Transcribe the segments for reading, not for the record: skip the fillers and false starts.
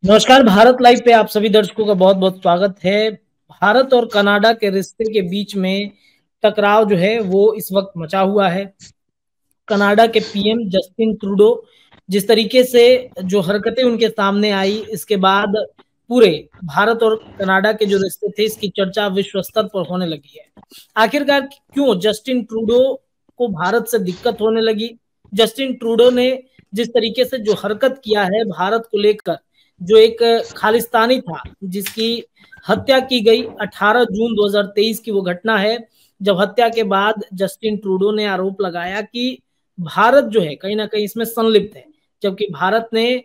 नमस्कार। भारत लाइव पे आप सभी दर्शकों का बहुत बहुत स्वागत है। भारत और कनाडा के रिश्ते के बीच में टकराव जो है वो इस वक्त मचा हुआ है। कनाडा के पीएम जस्टिन ट्रूडो जिस तरीके से जो हरकतें उनके सामने आई, इसके बाद पूरे भारत और कनाडा के जो रिश्ते थे इसकी चर्चा विश्व स्तर पर होने लगी है। आखिरकार क्यों जस्टिन ट्रूडो को भारत से दिक्कत होने लगी? जस्टिन ट्रूडो ने जिस तरीके से जो हरकत किया है भारत को लेकर, जो एक खालिस्तानी था जिसकी हत्या की गई 18 जून 2023 की वो घटना है, जब हत्या के बाद जस्टिन ट्रूडो ने आरोप लगाया कि भारत जो है कहीं ना कहीं इसमें संलिप्त है, जबकि भारत ने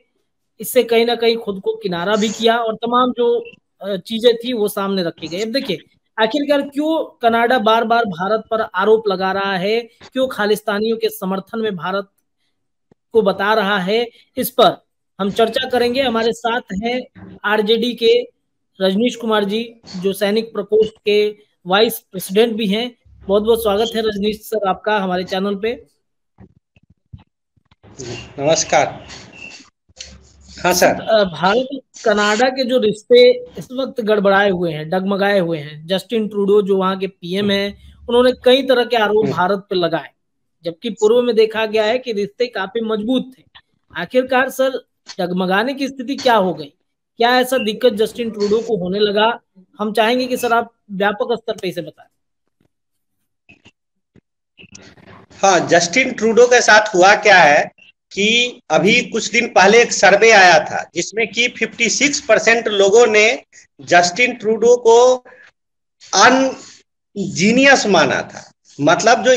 इससे कहीं ना कहीं खुद को किनारा भी किया और तमाम जो चीजें थी वो सामने रखी गई। अब देखिए आखिरकार क्यों कनाडा बार बार भारत पर आरोप लगा रहा है, क्यों खालिस्तानियों के समर्थन में भारत को बता रहा है, इस पर हम चर्चा करेंगे। हमारे साथ हैं आरजेडी के रजनीश कुमार जी, जो सैनिक प्रकोष्ठ के वाइस प्रेसिडेंट भी हैं। बहुत बहुत स्वागत है रजनीश सर आपका हमारे चैनल पे। नमस्कार। हाँ सर। भारत और कनाडा के जो रिश्ते इस वक्त गड़बड़ाए हुए हैं, डगमगाए हुए हैं। जस्टिन ट्रूडो जो वहां के पीएम हैं, उन्होंने कई तरह के आरोप भारत पर लगाए, जबकि पूर्व में देखा गया है कि रिश्ते काफी मजबूत थे। आखिरकार सर डगमगाने की स्थिति क्या हो गई? क्या ऐसा दिक्कत जस्टिन ट्रूडो को होने लगा? हम चाहेंगे कि सर आप व्यापक स्तर पे इसे बताएं। हाँ, जस्टिन ट्रूडो के साथ हुआ क्या है कि अभी कुछ दिन पहले एक सर्वे आया था जिसमें कि 56% लोगों ने जस्टिन ट्रूडो को अनजीनियस माना था। मतलब जो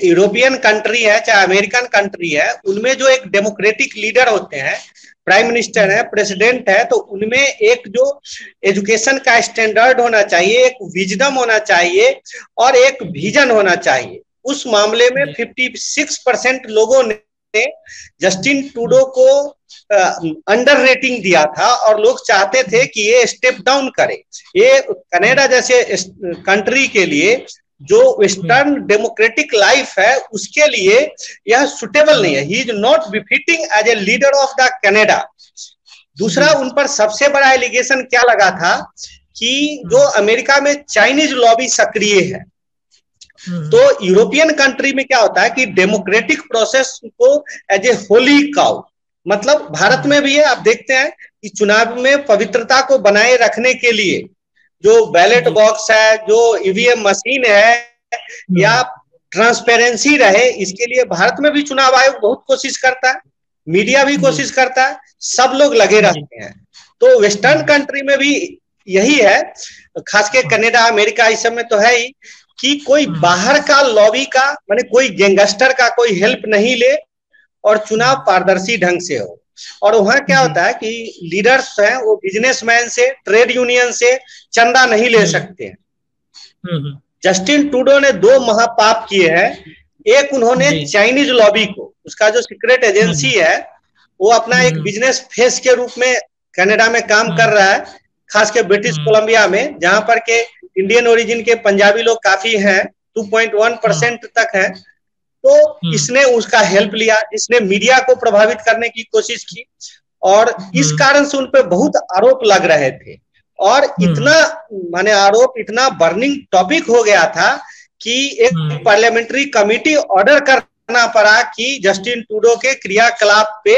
यूरोपियन कंट्री है चाहे अमेरिकन कंट्री है, उनमें जो एक डेमोक्रेटिक लीडर होते हैं, प्राइम मिनिस्टर है, प्रेसिडेंट है, तो उनमें एक जो एजुकेशन का स्टैंडर्ड होना चाहिए, एक विजडम होना चाहिए और एक विजन होना चाहिए। उस मामले में 56% लोगों ने जस्टिन ट्रूडो को अंडर रेटिंग दिया था और लोग चाहते थे कि ये स्टेप डाउन करे। ये कनाडा जैसे कंट्री के लिए जो वेस्टर्न डेमोक्रेटिक लाइफ है उसके लिए यह सुटेबल नहीं है। He is not befitting as a leader of the Canada. दूसरा, उन पर सबसे बड़ा एलिगेशन क्या लगा था कि जो अमेरिका में चाइनीज लॉबी सक्रिय है, तो यूरोपियन कंट्री में क्या होता है कि डेमोक्रेटिक प्रोसेस को एज ए होली काउ, मतलब भारत में भी है। आप देखते हैं कि चुनाव में पवित्रता को बनाए रखने के लिए जो बैलेट बॉक्स है, जो ईवीएम मशीन है, या ट्रांसपेरेंसी रहे, इसके लिए भारत में भी चुनाव आयोग बहुत कोशिश करता है, मीडिया भी कोशिश करता है, सब लोग लगे रहते हैं। तो वेस्टर्न कंट्री में भी यही है, खासकर कनाडा, अमेरिका, इस सब में तो है ही कि कोई बाहर का लॉबी का, माने कोई गैंगस्टर का कोई हेल्प नहीं ले और चुनाव पारदर्शी ढंग से हो। और वहां क्या होता है कि लीडर्स हैं वो बिजनेसमैन से, ट्रेड यूनियन से चंदा नहीं ले सकते हैं। जस्टिन ट्रूडो ने 2 महापाप किए हैं। एक, उन्होंने चाइनीज लॉबी को, उसका जो सीक्रेट एजेंसी है, वो अपना एक बिजनेस फेस के रूप में कनाडा में काम कर रहा है, खासकर ब्रिटिश कोलंबिया में, जहां पर के इंडियन ओरिजिन के पंजाबी लोग काफी हैं, 2.1% तक है। तो इसने उसका हेल्प लिया, इसने मीडिया को प्रभावित करने की कोशिश की और इस कारण से उन पर बहुत आरोप लग रहे थे। और इतना माने आरोप इतना बर्निंग टॉपिक हो गया था कि एक पार्लियामेंट्री कमेटी ऑर्डर करना पड़ा कि जस्टिन ट्रूडो के क्रियाकलाप पे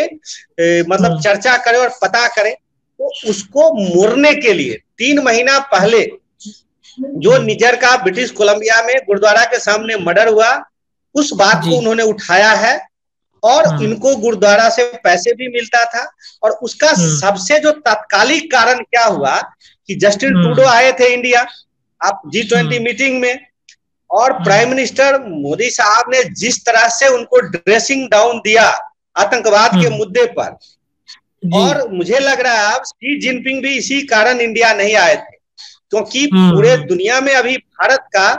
मतलब चर्चा करे और पता करे। तो उसको मोड़ने के लिए 3 महीना पहले जो निजर का ब्रिटिश कोलंबिया में गुरुद्वारा के सामने मर्डर हुआ, उस बात को उन्होंने उठाया है और इनको गुरुद्वारा से पैसे भी मिलता था। और उसका सबसे जो तात्कालिक कारण क्या हुआ कि जस्टिन ट्रूडो आए थे इंडिया, आप G20 मीटिंग में, और प्राइम मिनिस्टर मोदी साहब ने जिस तरह से उनको ड्रेसिंग डाउन दिया आतंकवाद के मुद्दे पर, और मुझे लग रहा है अब शी जिनपिंग भी इसी कारण इंडिया नहीं आए थे, क्योंकि पूरे दुनिया में अभी भारत का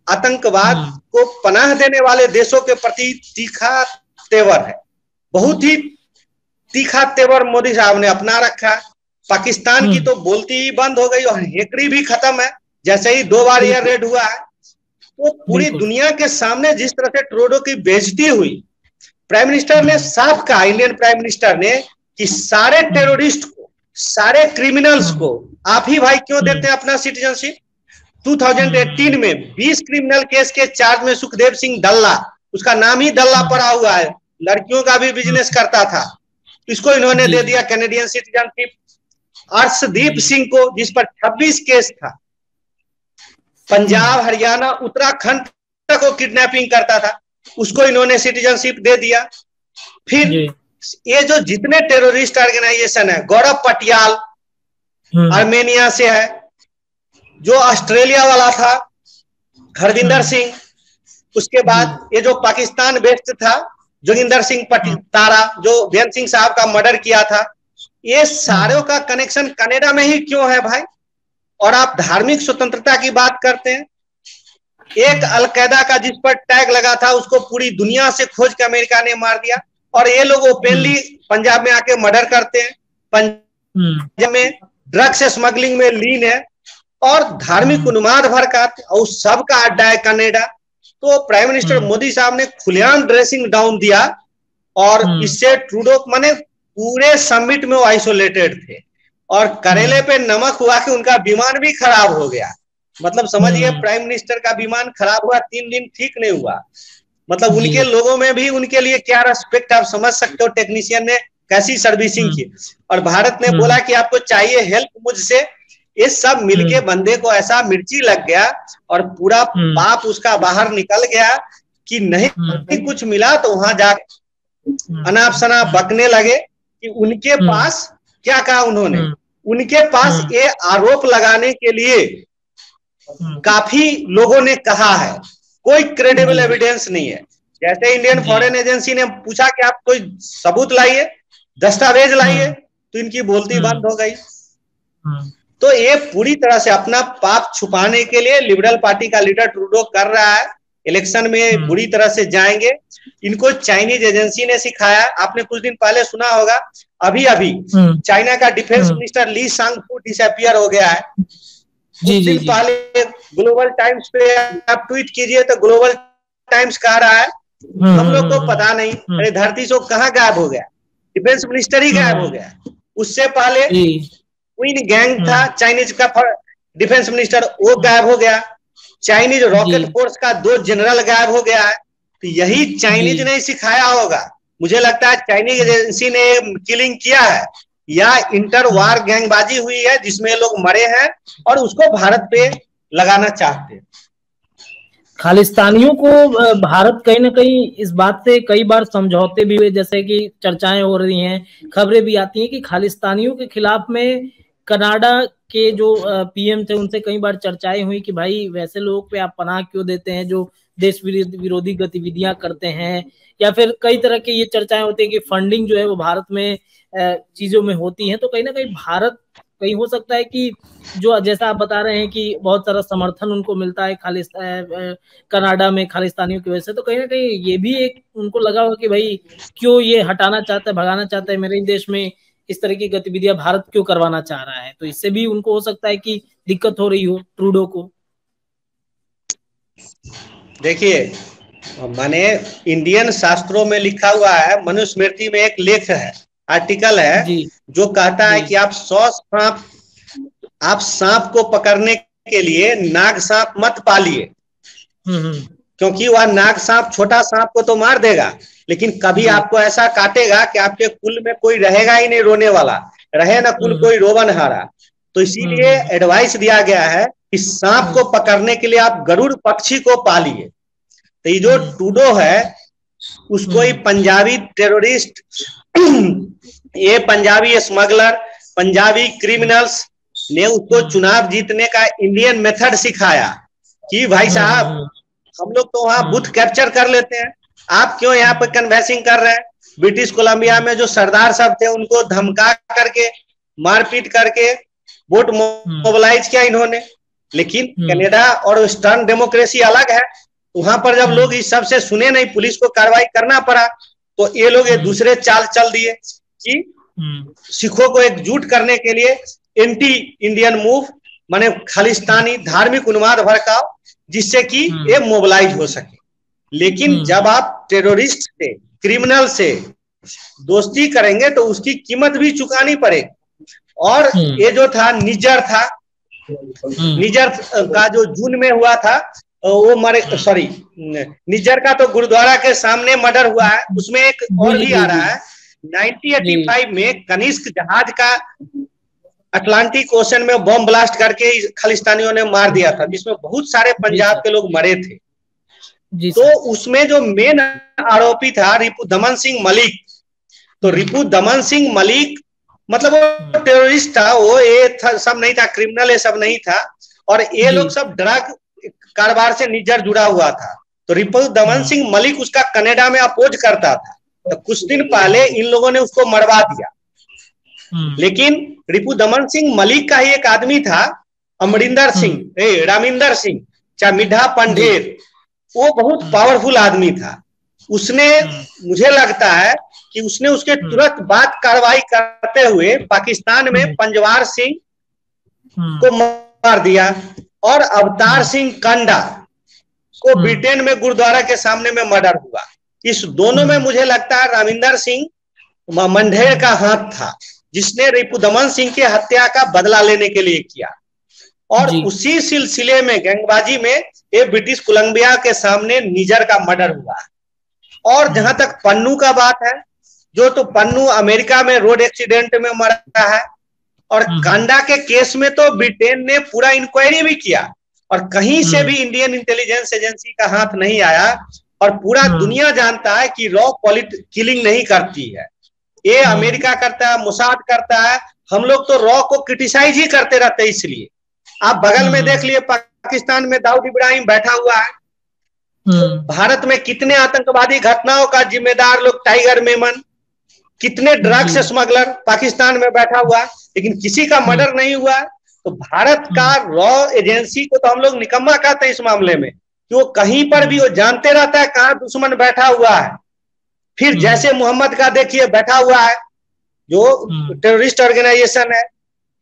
आतंकवाद को पनाह देने वाले देशों के प्रति तीखा तेवर है। बहुत ही तीखा तेवर मोदी साहब ने अपना रखा। पाकिस्तान की तो बोलती ही बंद हो गई और हेकड़ी भी खत्म है, जैसे ही 2 बार एयर रेड हुआ है। तो पूरी दुनिया के सामने जिस तरह से ट्रूडो की बेइज्जती हुई, प्राइम मिनिस्टर ने साफ कहा, इंडियन प्राइम मिनिस्टर ने, कि सारे टेररिस्ट को सारे क्रिमिनल्स को आप ही भाई क्यों देते हैं अपना सिटीजनशिप? 2018 में 20 क्रिमिनल केस के चार्ज में सुखदेव सिंह डल्ला, उसका नाम ही डल्ला पड़ा हुआ है, लड़कियों का भी बिजनेस करता था, इसको इन्होंने दे दिया कैनेडियन सिटीजनशिप। अर्शदीप सिंह को, जिस पर 26 केस था, पंजाब, हरियाणा, उत्तराखंड तक वो किडनैपिंग करता था, उसको इन्होंने सिटीजनशिप दे दिया। फिर ये जो जितने टेररिस्ट ऑर्गेनाइजेशन है, गौरव पटियाल आर्मेनिया से है, जो ऑस्ट्रेलिया वाला था हरविंदर सिंह, उसके बाद ये जो पाकिस्तान बेस्ड था जोगिंदर सिंह तारा, जो बेन सिंह साहब का मर्डर किया था, ये सारों का कनेक्शन कनाडा में ही क्यों है भाई? और आप धार्मिक स्वतंत्रता की बात करते हैं। एक अलकायदा का जिस पर टैग लगा था उसको पूरी दुनिया से खोज के अमेरिका ने मार दिया, और ये लोग ओपनली पंजाब में आके मर्डर करते हैं, पंजाब में ड्रग्स स्मगलिंग में लीन है, और धार्मिक उन्माद भर का, और सबका अड्डा है कनाडा। तो प्राइम मिनिस्टर मोदी साहब ने खुलेआम ड्रेसिंग डाउन दिया, और इससे ट्रूडो माने पूरे समिट में वो आइसोलेटेड थे, और करेले पे नमक हुआ कि उनका विमान भी खराब हो गया। मतलब समझिए, प्राइम मिनिस्टर का विमान खराब हुआ, 3 दिन ठीक नहीं हुआ। मतलब उनके लोगों में भी उनके लिए क्या रेस्पेक्ट, आप समझ सकते हो टेक्नीशियन ने कैसी सर्विसिंग की। और भारत ने बोला कि आपको चाहिए हेल्प मुझसे, ये सब मिलके बंदे को ऐसा मिर्ची लग गया और पूरा पाप उसका बाहर निकल गया कि नहीं कुछ मिला तो वहां जाके अनाप शनाप बकने लगे कि उनके पास क्या कहा उन्होंने, उनके पास ये आरोप लगाने के लिए काफी लोगों ने कहा है, कोई क्रेडिबल एविडेंस नहीं है। जैसे इंडियन फॉरेन एजेंसी ने पूछा कि आप कोई सबूत लाइए, दस्तावेज लाइए, तो इनकी बोलती बंद हो गई। तो ये पूरी तरह से अपना पाप छुपाने के लिए लिबरल पार्टी का लीडर ट्रूडो कर रहा है। इलेक्शन में बुरी तरह से जाएंगे, इनको चाइनीज एजेंसी ने सिखाया। आपने कुछ दिन पहले सुना होगा, अभी अभी चाइना का डिफेंस मिनिस्टर ली सांगफू डिसअपियर हो गया है। कुछ दिन पहले ग्लोबल टाइम्स पे आप ट्वीट कीजिए तो ग्लोबल टाइम्स कह रहा है हम लोग को पता नहीं, अरे धरती से कहाँ गायब हो गया, डिफेंस मिनिस्टर ही गायब हो गया। उससे पहले क्वीन गैंग था चाइनीज का डिफेंस मिनिस्टर, वो गायब हो गया। चाइनीज रॉकेट फोर्स का 2 जनरल गायब हो गया है। तो यही चाइनीज ने सिखाया होगा। मुझे लगता है चाइनीज एजेंसी ने किलिंग किया है, या इंटर वार गैंगबाजी हुई है जिसमें लोग मरे हैं और उसको भारत पे लगाना चाहते हैं। खालिस्तानियों को भारत कहीं ना कहीं इस बात से कई बार समझौते भी हुए, जैसे कि चर्चाएं हो रही हैं, खबरें भी आती हैं कि खालिस्तानियों के खिलाफ में कनाडा के जो पीएम थे उनसे कई बार चर्चाएं हुई कि भाई वैसे लोगों पे आप पनाह क्यों देते हैं जो देश विरोधी गतिविधियां करते हैं, या फिर कई तरह की ये चर्चाएं होती है कि फंडिंग जो है वो भारत में चीजों में होती है। तो कहीं ना कहीं भारत कहीं हो सकता है कि जो जैसा आप बता रहे हैं कि बहुत सारा समर्थन उनको मिलता है कनाडा में खालिस्तानियों की वजह से, तो कहीं ना कहीं ये भी एक उनको लगा होगा कि भाई क्यों ये हटाना चाहता है, भगाना चाहता है, मेरे ही देश में इस तरह की गतिविधियां भारत क्यों करवाना चाह रहा है। तो इससे भी उनको हो सकता है कि दिक्कत हो रही हो ट्रूडो को। देखिए, माने इंडियन शास्त्रों में लिखा हुआ है, मनुस्मृति में एक लेख है, आर्टिकल है जो कहता है कि आप सांप को पकड़ने के लिए नाग सांप मत पालिए, क्योंकि वह नाग सांप छोटा सांप को तो मार देगा, लेकिन कभी आपको ऐसा काटेगा कि आपके कुल में कोई रहेगा ही नहीं रोने वाला, रहे ना कुल कोई रोवनहारा। तो इसीलिए एडवाइस दिया गया है कि सांप को पकड़ने के लिए आप गरुड़ पक्षी को पालिए। तो ये जो ट्रूडो है उसको ही पंजाबी टेररिस्ट, ये पंजाबी स्मगलर, पंजाबी क्रिमिनल्स ने उसको चुनाव जीतने का इंडियन मेथड सिखाया कि भाई साहब हम लोग तो वहां बूथ कैप्चर कर लेते हैं, आप क्यों यहाँ पे कन्वेंसिंग कर रहे हैं। ब्रिटिश कोलंबिया में जो सरदार सब थे उनको धमका करके मारपीट करके वोट मोबिलाइज किया इन्होंने। लेकिन कनाडा और वेस्टर्न डेमोक्रेसी अलग है, वहां पर जब लोग इस सब से सुने नहीं, पुलिस को कार्रवाई करना पड़ा, तो ये लोग ये दूसरे चाल चल दिए कि सिखों को एकजुट करने के लिए एंटी इंडियन मूव, माने खालिस्तानी धार्मिक उन्माद भड़काओ, जिससे कि ये मोबिलाइज हो सके। लेकिन जब आप टेररिस्ट से, क्रिमिनल से दोस्ती करेंगे तो उसकी कीमत भी चुकानी पड़ेगी। और ये जो था निज्जर था, निज्जर का जो जून में हुआ था वो सॉरी निज्जर का तो गुरुद्वारा के सामने मर्डर हुआ है। उसमें एक और भी आ रहा है 1985 में कनिष्क जहाज का अटलांटिक ओशन में बम ब्लास्ट करके खालिस्तानियों ने मार दिया था, जिसमें बहुत सारे पंजाब के लोग मरे थे। तो उसमें जो मेन आरोपी था रिपुदमन सिंह मलिक, तो रिपुदमन सिंह मलिक मतलब वो टेररिस्ट था, वो ये सब नहीं था, क्रिमिनल ये सब नहीं था, और ये लोग सब ड्रग कारोबार से निज्जर जुड़ा हुआ था। तो रिपुदमन सिंह मलिक उसका कनाडा में अपोज करता था, तो कुछ दिन पहले इन लोगों ने उसको मरवा दिया। लेकिन रिपुदमन सिंह मलिक का ही एक आदमी था अमरिंदर सिंह, रामिंदर सिंह चाहे मिड्ढा पंढेर, वो बहुत पावरफुल आदमी था। उसने, मुझे लगता है कि उसने उसके तुरंत बाद कार्रवाई करते हुए पाकिस्तान में पंजवार सिंह को मार दिया और अवतार सिंह कंडा को ब्रिटेन में गुरुद्वारा के सामने में मर्डर हुआ। इस दोनों में मुझे लगता है रामिंदर सिंह मंढेर का हाथ था, जिसने रिपुदमन सिंह की हत्या का बदला लेने के लिए किया। और उसी सिलसिले में गैंगबाजी में ये ब्रिटिश कोलंबिया के सामने निज्जर का मर्डर हुआ। और जहां तक पन्नू का बात है, जो तो पन्नू अमेरिका में रोड एक्सीडेंट में मरा है, और कांडा के केस में तो ब्रिटेन ने पूरा इंक्वायरी भी किया और कहीं से भी इंडियन इंटेलिजेंस एजेंसी का हाथ नहीं आया, और पूरा दुनिया जानता है कि रॉ किलिंग नहीं करती है, ये अमेरिका करता है, मोसाद करता है। हम लोग तो रॉ को क्रिटिसाइज ही करते रहते हैं। इसलिए आप बगल में देख लिए पाकिस्तान में दाऊद इब्राहिम बैठा हुआ है, भारत में कितने आतंकवादी घटनाओं का जिम्मेदार लोग, टाइगर मेमन, कितने ड्रग्स स्मगलर पाकिस्तान में बैठा हुआ, लेकिन किसी का मर्डर नहीं हुआ। तो भारत का रॉ एजेंसी को तो हम लोग निकम्मा कहते हैं इस मामले में, कि वो कहीं पर भी वो जानते रहता है कहाँ दुश्मन बैठा हुआ है। फिर जैसे मोहम्मद का देखिए बैठा हुआ है जो टेररिस्ट ऑर्गेनाइजेशन है,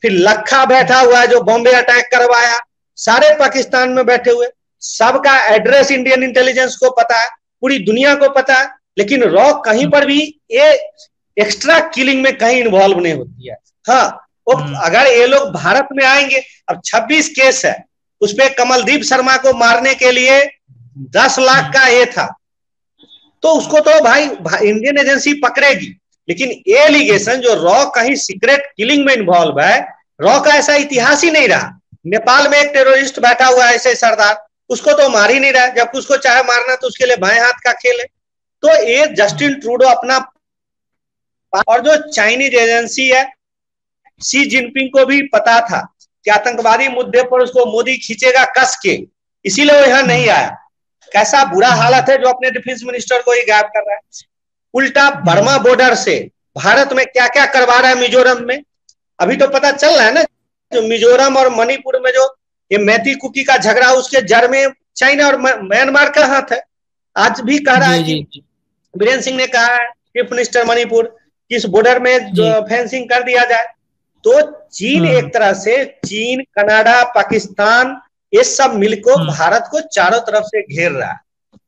फिर लखा बैठा हुआ है जो बॉम्बे अटैक करवाया, सारे पाकिस्तान में बैठे हुए, सबका एड्रेस इंडियन इंटेलिजेंस को पता है, पूरी दुनिया को पता है, लेकिन रॉ कहीं पर भी ये एक्स्ट्रा किलिंग में कहीं इन्वॉल्व नहीं होती है। हाँ, अगर ये लोग भारत में आएंगे, अब 26 केस है, उसपे कमलदीप शर्मा को मारने के लिए 10 लाख का ये था, तो उसको तो भाई इंडियन एजेंसी पकड़ेगी। लेकिन ये एलिगेशन जो रॉ कहीं सीक्रेट किलिंग में इन्वॉल्व है, रॉ का ऐसा इतिहास ही नहीं रहा। नेपाल में एक टेररिस्ट बैठा हुआ है ऐसे सरदार, उसको तो मार ही नहीं रहा, जब उसको चाहे मारना तो उसके लिए बाएं हाथ का खेल है। तो ये जस्टिन ट्रूडो अपना, और जो चाइनीज एजेंसी है, शी जिनपिंग को भी पता था कि आतंकवादी मुद्दे पर उसको मोदी खींचेगा कस के, इसीलिए वो यहाँ नहीं आया। कैसा बुरा हालत है जो अपने डिफेंस मिनिस्टर को ही गायब कर रहा है। उल्टा बर्मा बॉर्डर से भारत में क्या क्या करवा रहा है मिजोरम में। अभी तो पता चल रहा है ना, जो मिजोरम और मणिपुर में जो ये मैती कुकी का झगड़ा, उसके जड़ में चाइना और म्यांमार का हाथ है। आज भी कह रहा है कि बीरेन सिंह ने कहा है चीफ मिनिस्टर मणिपुर कि इस बॉर्डर में फेंसिंग कर दिया जाए। तो चीन एक तरह से, चीन, कनाडा, पाकिस्तान, ये सब मिलकर भारत को चारों तरफ से घेर रहा है।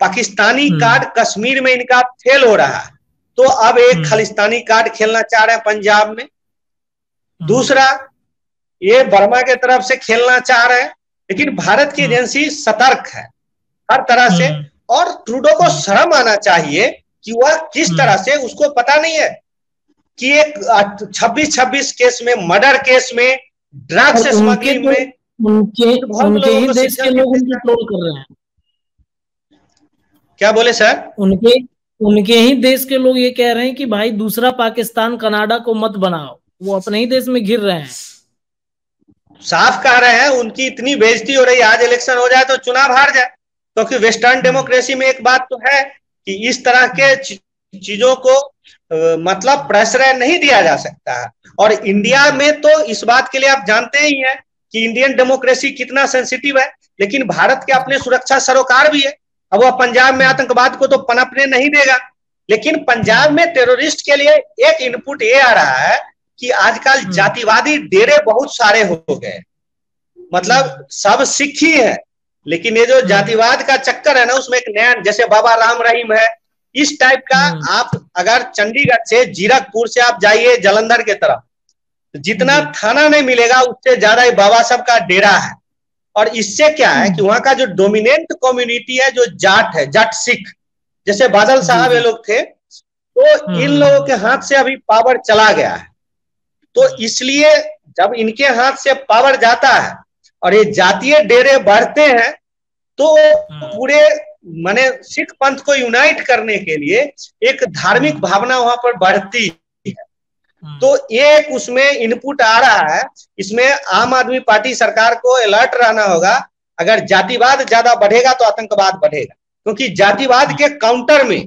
पाकिस्तानी कार्ड कश्मीर में इनका फेल हो रहा है, तो अब एक खालिस्तानी कार्ड खेलना चाह रहे हैं पंजाब में, दूसरा ये बर्मा के तरफ से खेलना चाह रहे हैं। लेकिन भारत की एजेंसी सतर्क है हर तरह से, और ट्रूडो को शर्म आना चाहिए कि वह किस तरह से, उसको पता नहीं है कि एक 26 केस में, मर्डर केस में, ड्रग्स स्मगलिंग में उनके ही देश के लोग उनको ट्रोल कर रहे हैं। क्या बोले सर? उनके ही देश के लोग ये कह रहे हैं कि भाई दूसरा पाकिस्तान कनाडा को मत बनाओ, वो अपने ही देश में घिर रहे हैं। साफ कह रहे हैं, उनकी इतनी बेइज्जती हो रही है, आज इलेक्शन हो जाए तो चुनाव हार जाए। क्योंकि वेस्टर्न डेमोक्रेसी में एक बात तो है कि इस तरह के चीजों को मतलब प्रश्रय नहीं दिया जा सकता है। और इंडिया में तो इस बात के लिए आप जानते ही हैं कि इंडियन डेमोक्रेसी कितना सेंसिटिव है, लेकिन भारत के अपने सुरक्षा सरोकार भी है। अब वह पंजाब में आतंकवाद को तो पनपने नहीं देगा, लेकिन पंजाब में टेररिस्ट के लिए एक इनपुट ये आ रहा है कि आजकल जातिवादी डेरे बहुत सारे हो गए, मतलब सब सिख ही है, लेकिन ये जो जातिवाद का चक्कर है ना, उसमें एक नया, जैसे बाबा राम रहीम है, इस टाइप का। आप अगर चंडीगढ़ से, जीरकपुर से आप जाइए जालंधर के तरफ, जितना थाना नहीं मिलेगा उससे ज्यादा ही बाबा साहब का डेरा है। और इससे क्या है कि वहां का जो डोमिनेंट कम्युनिटी है, जो जाट है, जाट सिख, जैसे बादल साहब ये लोग थे, तो इन लोगों के हाथ से अभी पावर चला गया है। तो इसलिए जब इनके हाथ से पावर जाता है और ये जातीय डेरे बढ़ते हैं, तो पूरे माने सिख पंथ को यूनाइट करने के लिए एक धार्मिक भावना वहां पर बढ़ती है। तो एक उसमें इनपुट आ रहा है। इसमें आम आदमी पार्टी सरकार को अलर्ट रहना होगा। अगर जातिवाद ज्यादा बढ़ेगा तो आतंकवाद बढ़ेगा, क्योंकि जातिवाद के काउंटर में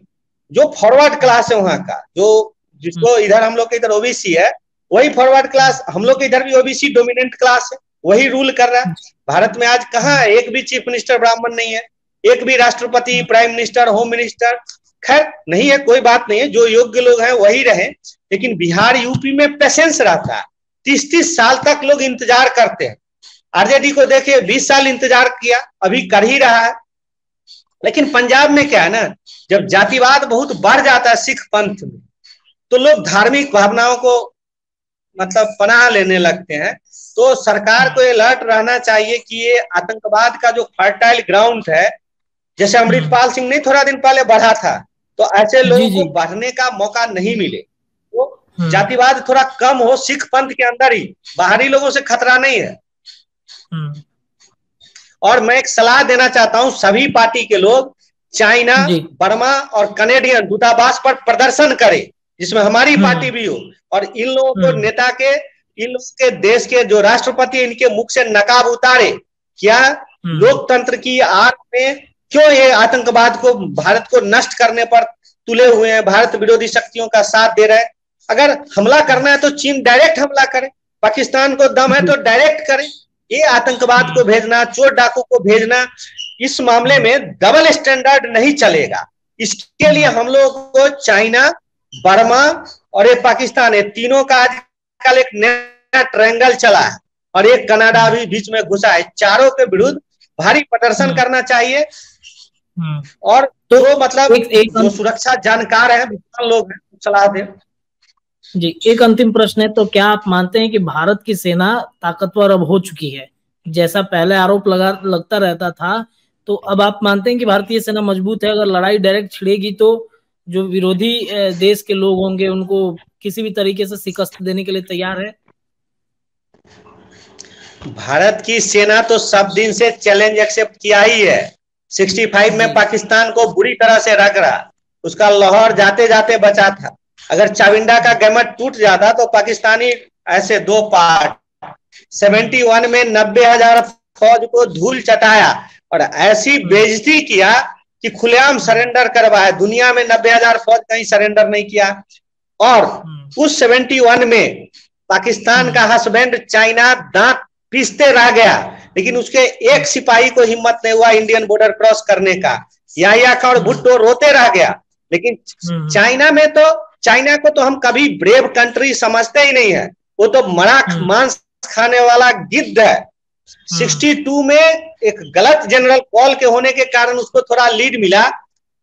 जो फॉरवर्ड क्लास है वहां का, जो जिसको इधर हम लोग के इधर ओबीसी है, वही फॉरवर्ड क्लास, हम लोग के इधर भी ओबीसी डोमिनेंट क्लास है, वही रूल कर रहा है। भारत में आज कहाँ है, एक भी चीफ मिनिस्टर ब्राह्मण नहीं है, एक भी राष्ट्रपति, प्राइम मिनिस्टर, होम मिनिस्टर, खैर नहीं है, कोई बात नहीं है, जो योग्य लोग हैं वही रहे। लेकिन बिहार यूपी में पेशेंस रहता है, 30-30 साल तक लोग इंतजार करते हैं। आरजेडी को देखिए 20 साल इंतजार किया, अभी कर ही रहा है। लेकिन पंजाब में क्या है ना, जब जातिवाद बहुत बढ़ जाता है सिख पंथ में, तो लोग धार्मिक भावनाओं को मतलब पनाह लेने लगते हैं। तो सरकार को अलर्ट रहना चाहिए कि ये आतंकवाद का जो फर्टाइल ग्राउंड है, जैसे अमृतपाल सिंह ने थोड़ा दिन पहले बढ़ा था, तो ऐसे लोगों को बढ़ने का मौका नहीं मिले। तो जातिवाद थोड़ा कम हो सिख पंथ के अंदर ही, बाहरी लोगों से खतरा नहीं है। और मैं एक सलाह देना चाहता हूं, सभी पार्टी के लोग चाइना, बर्मा और कनेडियन दूतावास पर प्रदर्शन करें, जिसमें हमारी पार्टी भी हो, और इन लोगों को नेता के, इन लोगों के देश के जो राष्ट्रपति, इनके मुख से नकाब उतारे। क्या लोकतंत्र की आड़ में क्यों ये आतंकवाद को, भारत को नष्ट करने पर तुले हुए हैं, भारत विरोधी शक्तियों का साथ दे रहे हैं। अगर हमला करना है तो चीन डायरेक्ट हमला करे, पाकिस्तान को दम है तो डायरेक्ट करे। ये आतंकवाद को भेजना, चोर डाकू को भेजना, इस मामले में डबल स्टैंडर्ड नहीं चलेगा। इसके लिए हम लोग को चाइना, बर्मा और ये पाकिस्तान, ये तीनों का आजकल एक नया ट्रायंगल चला है, और एक कनाडा भी बीच में घुसा है। चारों के विरुद्ध भारी प्रदर्शन करना चाहिए। और तो मतलब जो सुरक्षा जानकार है, लोग हैं, सलाह दें। जी, एक अंतिम प्रश्न है, तो क्या आप मानते हैं कि भारत की सेना ताकतवर अब हो चुकी है? जैसा पहले आरोप लगता रहता था, तो अब आप मानते हैं कि भारतीय सेना मजबूत है? अगर लड़ाई डायरेक्ट छिड़ेगी तो जो विरोधी देश के लोग होंगे उनको किसी भी तरीके से शिकस्त देने के लिए तैयार है? भारत की सेना तो सब दिन से चैलेंज एक्सेप्ट किया ही है। 65 में पाकिस्तान को बुरी तरह से रगड़ा, उसका लाहौर जाते जाते बचा था। अगर चाविंडा का गैमट टूट जाता तो पाकिस्तानी ऐसे दो पार्ट, 71 में 90,000 फौज को धूल चटाया और ऐसी बेइज्जती किया कि खुलेआम सरेंडर करवाया। दुनिया में 90,000 फौज कहीं सरेंडर नहीं किया। और उस 71 में पाकिस्तान का हस्बैंड चाइना दांत पीसते रह गया, लेकिन उसके एक सिपाही को हिम्मत नहीं हुआ इंडियन बॉर्डर क्रॉस करने का। याहिया खान और भुट्टो रोते रह गया। लेकिन चाइना को तो हम कभी ब्रेव कंट्री समझते ही नहीं है, वो तो मरा मांस खाने वाला गिद्ध है। 62 में एक गलत जनरल कॉल के होने के कारण उसको थोड़ा लीड मिला,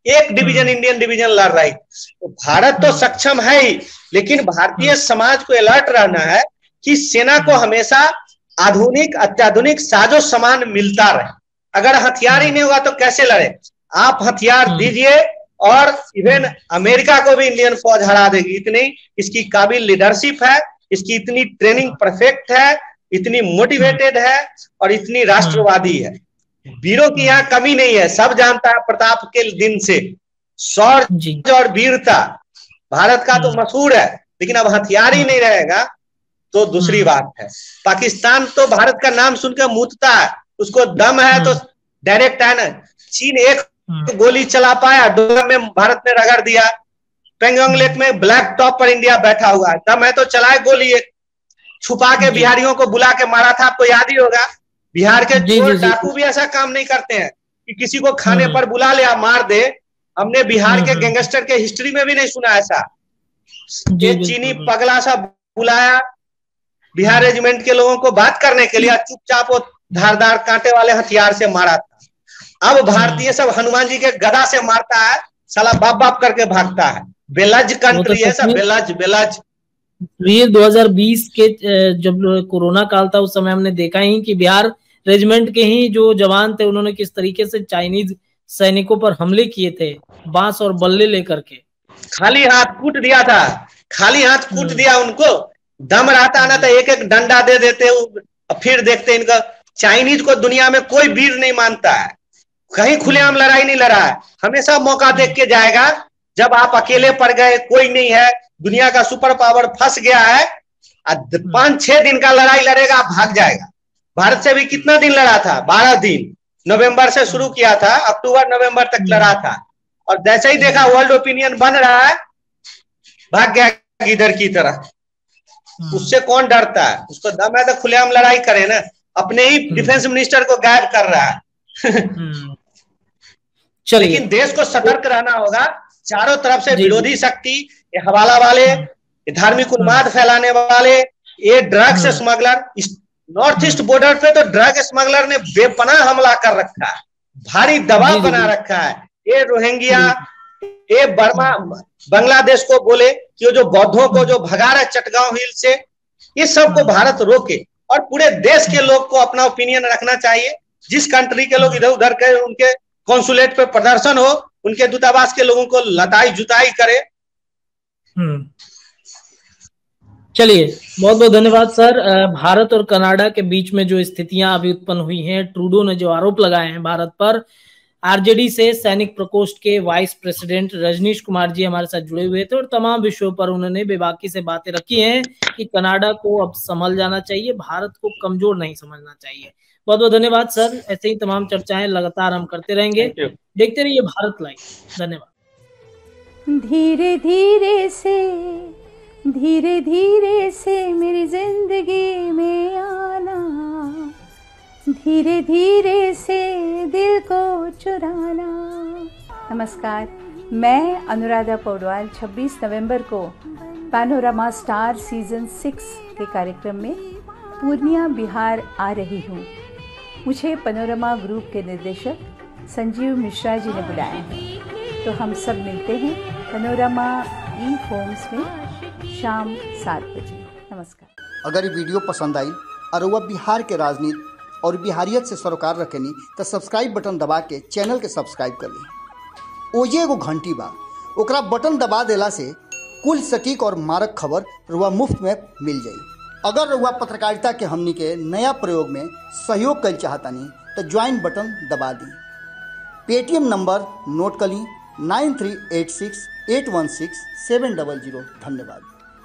एक डिवीजन इंडियन डिवीजन लड़ रही। तो भारत तो सक्षम है ही, लेकिन भारतीय समाज को अलर्ट रहना है कि सेना को हमेशा आधुनिक अत्याधुनिक साजो सामान मिलता रहे। अगर हथियार ही नहीं होगा तो कैसे लड़े? आप हथियार दीजिए और इवन अमेरिका को भी इंडियन फौज हरा देगी। इतनी इसकी काबिल लीडरशिप है, इसकी इतनी ट्रेनिंग परफेक्ट है, इतनी मोटिवेटेड है और इतनी राष्ट्रवादी है। वीरों की यहाँ कमी नहीं है, सब जानता है। प्रताप के दिन से शौर्य और वीरता भारत का तो मशहूर है, लेकिन अब हथियार ही नहीं रहेगा तो दूसरी बात है। पाकिस्तान तो भारत का नाम सुनकर मूतता है, उसको दम है तो डायरेक्ट है ना। चीन एक गोली चला पाया, डोर में भारत ने रगड़ दिया। पेंगोंग लेक में ब्लैक टॉप पर इंडिया बैठा हुआ है, दम है तो चलाए गोली। एक छुपा के बिहारियों को बुला के मारा था, आपको याद ही होगा। बिहार के चोर डाकू भी ऐसा काम नहीं करते हैं कि किसी को खाने पर बुला लिया मार दे। हमने बिहार के गैंगस्टर के हिस्ट्री में भी नहीं सुना ऐसा। ये चीनी पगला सा बुलाया बिहार रेजिमेंट के लोगों को बात करने के लिए, चुपचाप वो धारदार कांटे वाले हथियार से मारा था। अब भारतीय सब हनुमान जी के गदा से मारता है, साला बाप बाप करके भागता है। बेलज कंट्री है सब, बेलज। ये 2020 के जब कोरोना काल था उस समय हमने देखा ही कि बिहार रेजिमेंट के ही जो जवान थे उन्होंने किस तरीके से चाइनीज सैनिकों पर हमले किए थे बांस और बल्ले लेकर के। खाली हाथ कूट दिया था, खाली हाथ कूट दिया उनको। दम रहता ना तो एक एक डंडा दे देते, फिर देखते इनका। चाइनीज को दुनिया में कोई वीर नहीं मानता है, कहीं खुलेआम लड़ाई नहीं लड़ा है, हमेशा मौका देख के जाएगा। जब आप अकेले पड़ गए, कोई नहीं है, दुनिया का सुपर पावर फंस गया है, 5-6 दिन का लड़ाई लड़ेगा, भाग जाएगा। भारत से भी कितना दिन लड़ा था? 12 दिन। नवंबर से शुरू किया था, अक्टूबर नवंबर तक लड़ा था, और जैसे ही देखा वर्ल्ड ओपिनियन बन रहा है, भाग गया इधर की तरह। उससे कौन डरता है? उसको दम है तो खुलेआम लड़ाई करे ना। अपने ही डिफेंस मिनिस्टर को गायब कर रहा है। लेकिन देश को सतर्क रहना होगा। चारों तरफ से विरोधी शक्ति, ये हवाला वाले, ये धार्मिक उन्माद फैलाने वाले, ये drugs smuggler, north east border पे तो ड्रग स्मगलर ने बेपनाह हमला कर रखा है, भारी दबाव बना रखा है। ये रोहिंग्या, ये बर्मा, बांग्लादेश को बोले कि वो जो बौद्धों को जो भगा रहा है चटगांव हिल से, ये सबको भारत रोके। और पूरे देश के लोग को अपना ओपिनियन रखना चाहिए। जिस कंट्री के लोग इधर उधर के उनके कॉन्सुलेट पे प्रदर्शन हो, उनके दूतावास के लोगों को लताई जुताई करे। चलिए, बहुत बहुत धन्यवाद सर। भारत और कनाडा के बीच में जो स्थितियां अभी उत्पन्न हुई हैं, ट्रूडो ने जो आरोप लगाए हैं भारत पर, आरजेडी से सैनिक प्रकोष्ठ के वाइस प्रेसिडेंट रजनीश कुमार जी हमारे साथ जुड़े हुए थे और तमाम विषयों पर उन्होंने बेबाकी से बातें रखी हैं कि कनाडा को अब संभल जाना चाहिए, भारत को कमजोर नहीं समझना चाहिए। बहुत बहुत धन्यवाद सर। ऐसे ही तमाम चर्चाएं लगातार हम करते रहेंगे। देखते रहिए भारत लाइव। धन्यवाद। धीरे धीरे से मेरी जिंदगी में आना, धीरे धीरे से दिल को चुराना। नमस्कार, मैं अनुराधा पौडवाल 26 नवंबर को पैनोरमा स्टार सीजन 6 के कार्यक्रम में पूर्णिया बिहार आ रही हूँ। मुझे पैनोरमा ग्रुप के निर्देशक संजीव मिश्रा जी ने बुलाया है, तो हम सब मिलते हैं पैनोरमा ई होम्स में शाम 7 बजे। नमस्कार। अगर ये वीडियो पसंद आई और वह बिहार के राजनीति और बिहारियत से सरोकार रखेनी तो सब्सक्राइब बटन दबा के चैनल के सब्सक्राइब कर ली। ओजे एगो घंटी बा, ओकरा बटन दबा देला से कुल सटीक और मारक खबर रुआ मुफ्त में मिल जाई। अगर रुआ पत्रकारिता के हमनी के नया प्रयोग में सहयोग कर चाहतानी तो ज्वाइन बटन दबा दी। पेटीएम नंबर नोट कर ली 9386816700। धन्यवाद।